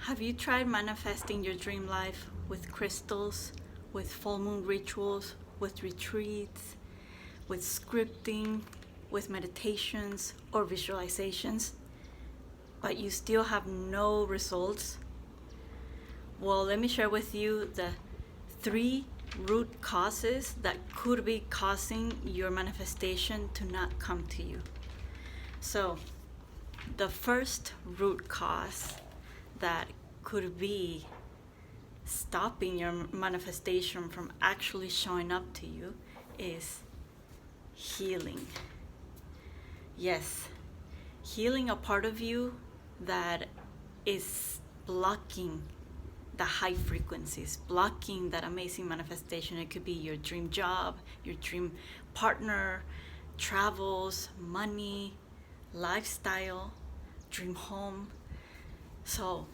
Have you tried manifesting your dream life with crystals, with full moon rituals, with retreats, with scripting, with meditations or visualizations, but you still have no results? Well, let me share with you the 3 root causes that could be causing your manifestation to not come to you. So, the first root cause that could be stopping your manifestation from actually showing up to you is healing. Yes, healing a part of you that is blocking the high frequencies, blocking that amazing manifestation. It could be your dream job, your dream partner, travels, money, lifestyle, dream home. So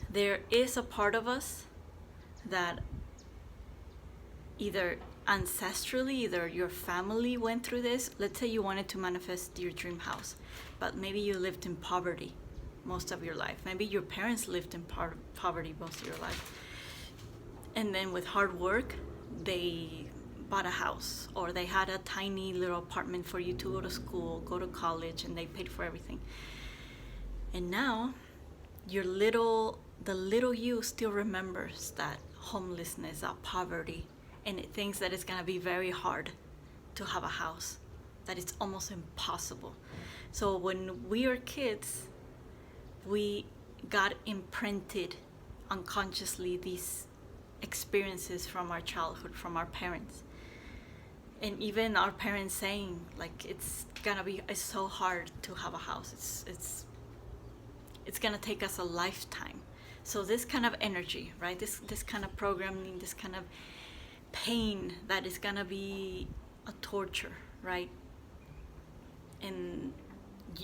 there is a part of us that either ancestrally, either your family went through this. Let's say you wanted to manifest your dream house, but maybe you lived in poverty most of your life. Maybe your parents lived in poverty most of your life. And then with hard work, they bought a house, or they had a tiny little apartment for you to go to school, go to college, and they paid for everything. And now the little you still remembers that homelessness, that poverty, and it thinks that it's gonna be very hard to have a house, that it's almost impossible. So when we were kids, we got imprinted unconsciously these experiences from our childhood, from our parents. And even our parents saying, like, it's so hard to have a house. It's gonna take us a lifetime. So this kind of energy, right? This kind of programming, this kind of pain, that is gonna be a torture, right? And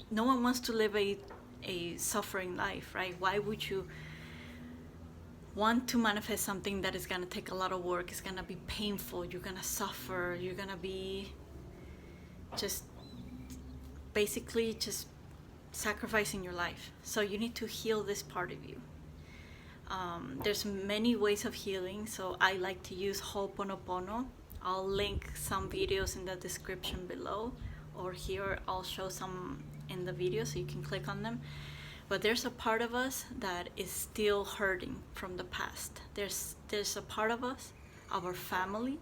no one wants to live a suffering life, right? Why would you want to manifest something that is gonna take a lot of work? It's gonna be painful, you're gonna suffer, you're gonna be just basically just sacrificing your life. So you need to heal this part of you. There's many ways of healing, so I like to use Ho'oponopono. I'll link some videos in the description below, or here I'll show some in the video so you can click on them. But there's a part of us that is still hurting from the past. There's a part of us, our family,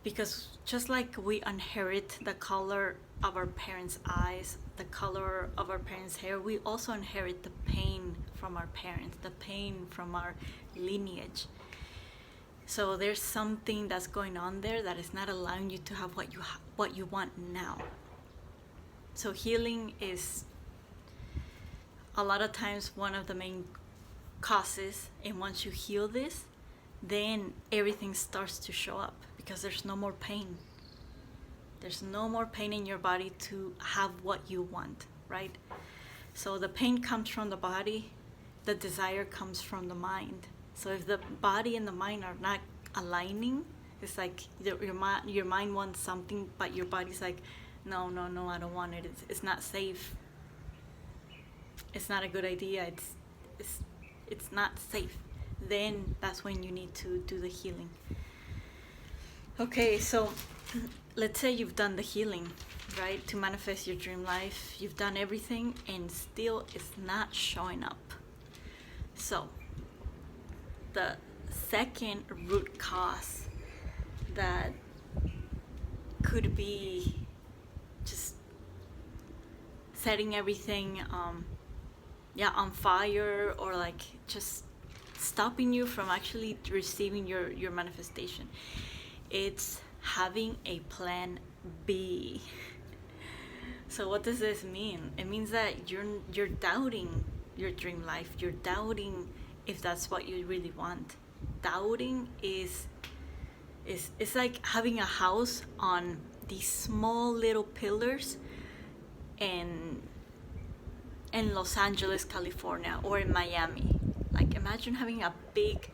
because just like we inherit the color of our parents' eyes, the color of our parents' hair, we also inherit the pain from our parents, the pain from our lineage. So there's something that's going on there that is not allowing you to have what you want now. So healing is a lot of times one of the main causes, and once you heal this, then everything starts to show up because there's no more pain. There's no more pain in your body to have what you want, right? So the pain comes from the body, the desire comes from the mind. So if the body and the mind are not aligning, it's like your mind wants something, but your body's like, no, I don't want it. It's not safe. It's not a good idea. It's not safe. Then that's when you need to do the healing. Okay, so let's say you've done the healing, right, to manifest your dream life. You've done everything and still it's not showing up. So the second root cause that could be just setting everything on fire, or like just stopping you from actually receiving your manifestation. It's having a plan B. So what does this mean? It means that you're doubting your dream life. You're doubting if that's what you really want. Doubting is it's like having a house on these small little pillars in Los Angeles, California, or in Miami. Like, imagine having a big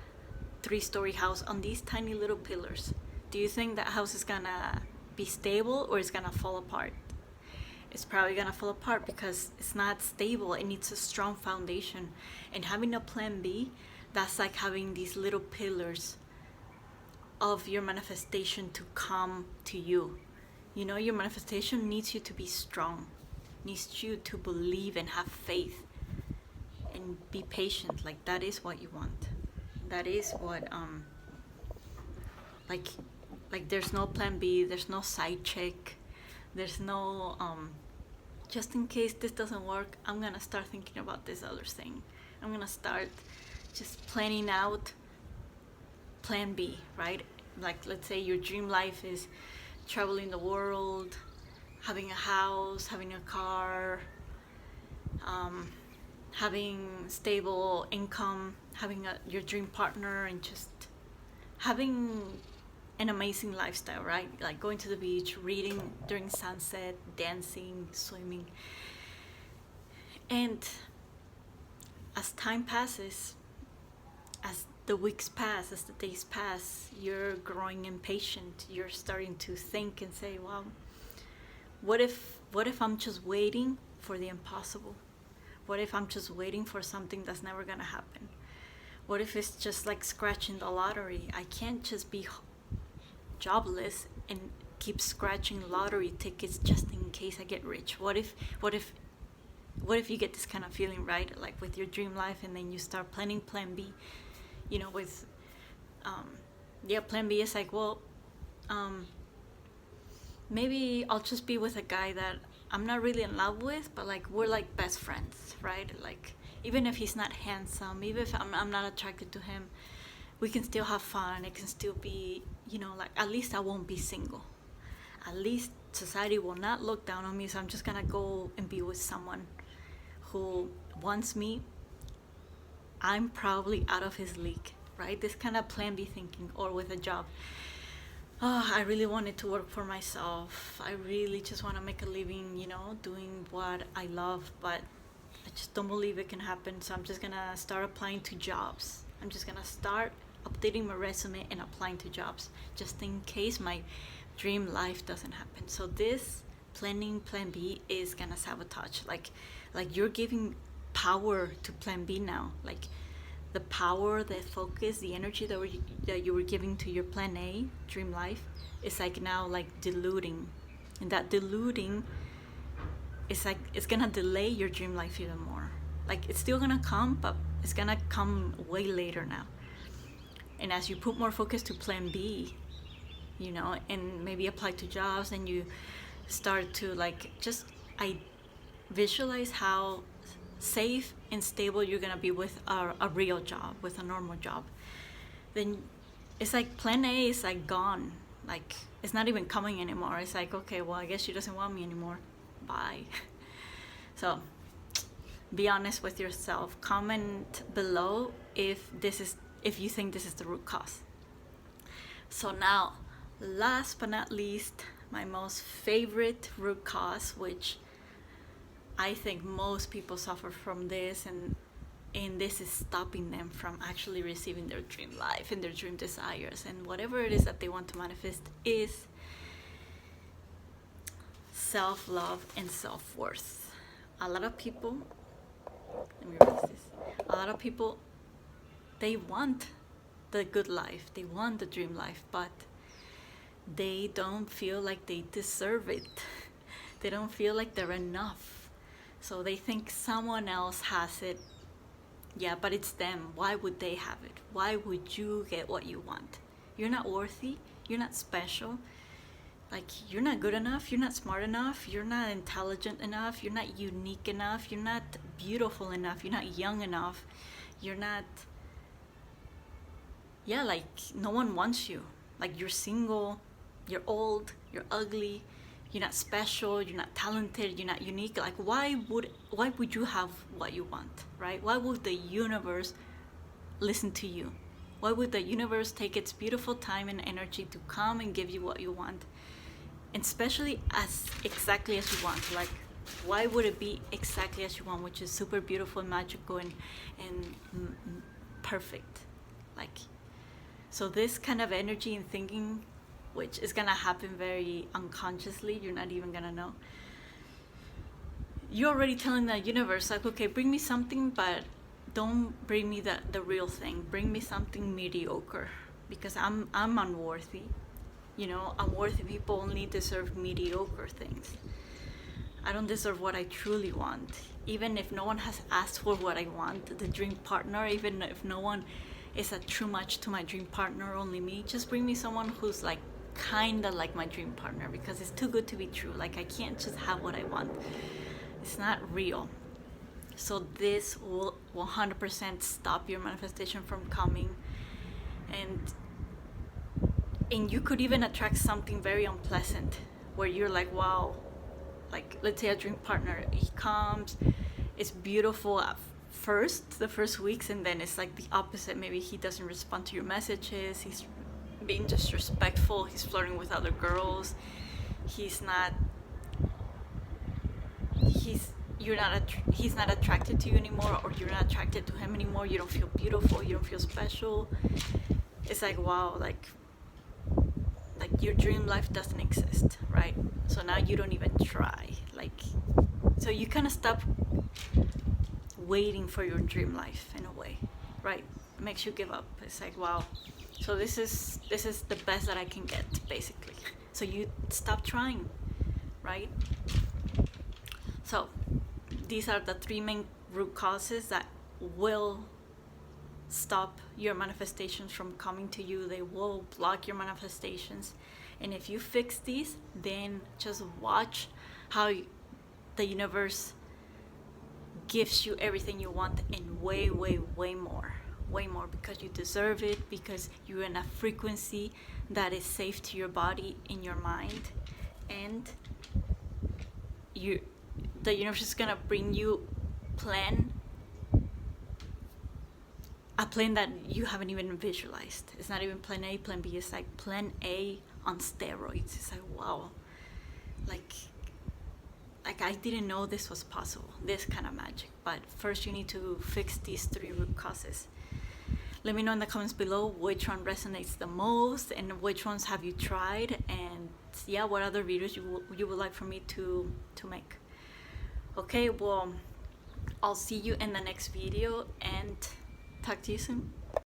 3-story house on these tiny little pillars. Do you think that house is gonna be stable or it's gonna fall apart? it's probably gonna fall apart because it's not stable. It needs a strong foundation. And having a plan B, that's like having these little pillars of your manifestation to come to you. You know, your manifestation needs you to be strong, needs you to believe and have faith and be patient. Like, that is what you want. That is what like there's no plan B, there's no side check, there's no just in case this doesn't work, I'm gonna start thinking about this other thing. I'm gonna start just planning out plan B, right? Like, let's say your dream life is traveling the world, having a house, having a car, having stable income, having your dream partner, and just having an amazing lifestyle, right? Like going to the beach, reading during sunset, dancing, swimming. And as time passes, as the weeks pass, as the days pass, you're growing impatient. You're starting to think and say, wow, what if I'm just waiting for the impossible? What if I'm just waiting for something that's never gonna happen? What if it's just like scratching the lottery? I can't just be jobless and keep scratching lottery tickets just in case I get rich. What if you get this kind of feeling, right? Like with your dream life, and then you start planning plan B, you know, with plan B is like, well, maybe I'll just be with a guy that I'm not really in love with, but like we're like best friends, right? Like, even if he's not handsome, even if I'm not attracted to him, we can still have fun. It can still be, you know, like, at least I won't be single. At least society will not look down on me, so I'm just gonna go and be with someone who wants me. I'm probably out of his league, right? This kind of plan B thinking. Or with a job. Oh, I really wanted to work for myself. I really just want to make a living, you know, doing what I love, but I just don't believe it can happen. So I'm just gonna start applying to jobs. I'm just gonna start updating my resume and applying to jobs, just in case my dream life doesn't happen. So this plan B is gonna sabotage. Like you're giving power to plan B now. Like, the power, the focus, the energy that you were giving to your plan A, dream life, is like now like diluting. And that diluting is like, it's gonna delay your dream life even more. Like, it's still gonna come, but it's gonna come way later now. And as you put more focus to plan B, you know, and maybe apply to jobs, and you start to like, I visualize how safe and stable you're gonna be with a real job, with a normal job. Then it's like plan A is like gone. Like, it's not even coming anymore. It's like, okay, well, I guess she doesn't want me anymore. Bye. So be honest with yourself. Comment below if you think this is the root cause. So now, last but not least, my most favorite root cause, which I think most people suffer from this, and this is stopping them from actually receiving their dream life and their dream desires and whatever it is that they want to manifest, is self-love and self-worth. A lot of people, let me erase this. A lot of people, they want the good life, they want the dream life, but they don't feel like they deserve it. They don't feel like they're enough. So they think someone else has it. Yeah, but it's them. Why would they have it? Why would you get what you want? You're not worthy. You're not special. Like, you're not good enough. You're not smart enough. You're not intelligent enough. You're not unique enough. You're not beautiful enough. You're not young enough. You're not... Yeah, like, no one wants you. Like, you're single. You're old. You're ugly. You're not special, you're not talented, you're not unique. Like, why would you have what you want, right? Why would the universe listen to you? Why would the universe take its beautiful time and energy to come and give you what you want? And especially exactly as you want. Like, why would it be exactly as you want, which is super beautiful and magical and perfect? Like, so this kind of energy and thinking, which is gonna happen very unconsciously, you're not even gonna know. you're already telling the universe, like, okay, bring me something, but don't bring me the real thing. Bring me something mediocre, because I'm unworthy. You know, unworthy people only deserve mediocre things. I don't deserve what I truly want. Even if no one has asked for what I want, the dream partner, even if no one is a true match to my dream partner, only me, just bring me someone who's like kinda like my dream partner, because it's too good to be true. Like, I can't just have what I want. It's not real. So this will 100% stop your manifestation from coming. And you could even attract something very unpleasant, where you're like, wow, like, let's say a dream partner, he comes, it's beautiful at first, the first weeks, and then it's like the opposite. Maybe he doesn't respond to your messages, he's being disrespectful, he's flirting with other girls, he's not attracted to you anymore, or you're not attracted to him anymore. You don't feel beautiful, you don't feel special. It's like, wow, like your dream life doesn't exist, right? So now you don't even try. Like, so you kind of stop waiting for your dream life in a way, right? It makes you give up. It's like, wow, so this is the best that I can get, basically. So you stop trying, right? So these are the three main root causes that will stop your manifestations from coming to you. They will block your manifestations. And if you fix these, then just watch how the universe gives you everything you want, and way, way, way more. Way more, because you deserve it, because you're in a frequency that is safe to your body, in your mind. And the universe is gonna bring you a plan that you haven't even visualized. It's not even plan A, plan B. It's like plan A on steroids. It's like, wow, like I didn't know this was possible, this kind of magic. But first you need to fix these three root causes. Let me know in the comments below which one resonates the most, and which ones have you tried, and yeah, what other videos you would like for me to make. Okay, well, I'll see you in the next video, and talk to you soon.